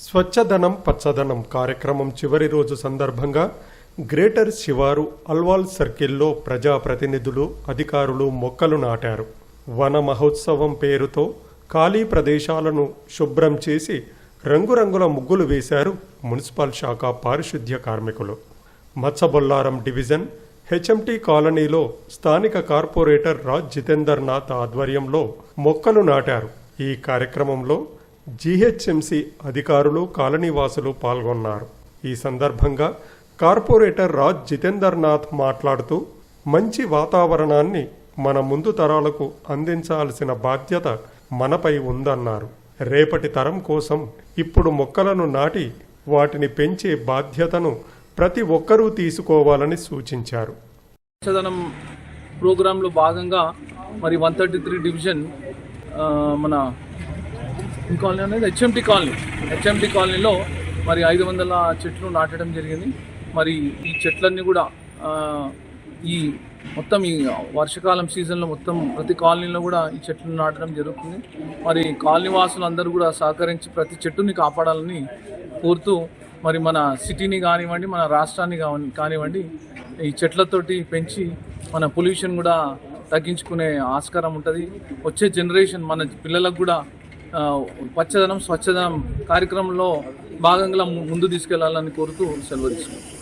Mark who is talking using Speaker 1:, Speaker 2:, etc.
Speaker 1: స్వచ్ఛధనం పచ్చదనం కార్యక్రమం చివరి రోజు సందర్భంగా గ్రేటర్ శివారు అల్వాల్ సర్కిల్లో ప్రజాప్రతినిధులు అధికారులు మొక్కలు నాటారు. వన మహోత్సవం పేరుతో ఖాళీ ప్రదేశాలను శుభ్రం చేసి రంగురంగుల ముగ్గులు వేశారు మున్సిపల్ శాఖ పారిశుద్ధ్య కార్మికులు. మత్స్యబొల్లారం డివిజన్ హెచ్ఎంటీ కాలనీలో స్థానిక కార్పొరేటర్ రాజ్ జితేందర్ నాథ్ ఆధ్వర్యంలో మొక్కలు నాటారు. ఈ కార్యక్రమంలో జీహెచ్ఎంసీ అధికారులు కాలనీవాసులు పాల్గొన్నారు. ఈ సందర్భంగా కార్పొరేటర్ రాజ్ జితేందర్ నాథ్ మాట్లాడుతూ మంచి వాతావరణాన్ని మన ముందు తరాలకు అందించాల్సిన బాధ్యత మనపై ఉందన్నారు. రేపటి తరం కోసం ఇప్పుడు మొక్కలను నాటి వాటిని పెంచే బాధ్యతను ప్రతి ఒక్కరూ తీసుకోవాలని సూచించారు.
Speaker 2: స్వచ్ఛదనం ప్రోగ్రాంలో భాగంగా మరి 133 డివిజన్ మన కాలనీ అనేది హెచ్ఎంటీ కాలనీలో మరి 500 చెట్లు నాటడం జరిగింది. మరి ఈ చెట్లన్నీ కూడా ఈ మొత్తం ఈ వర్షాకాలం సీజన్లో మొత్తం ప్రతి కాలనీలో కూడా ఈ చెట్లు నాటడం జరుగుతుంది. మరి కాలనీ వాసులు అందరూ కూడా సహకరించి ప్రతి చెట్టుని కాపాడాలని కోరుతూ మరి మన సిటీని కానివ్వండి, మన రాష్ట్రాన్ని కానివ్వండి ఈ చెట్లతోటి పెంచి మన పొల్యూషన్ కూడా తగ్గించుకునే ఆస్కారం ఉంటుంది. వచ్చే జనరేషన్ మన పిల్లలకు కూడా పచ్చదనం స్వచ్ఛదనం కార్యక్రమంలో భాగంగా ముందు తీసుకెళ్లాలని కోరుతూ సెలవు తీసుకుంటాం.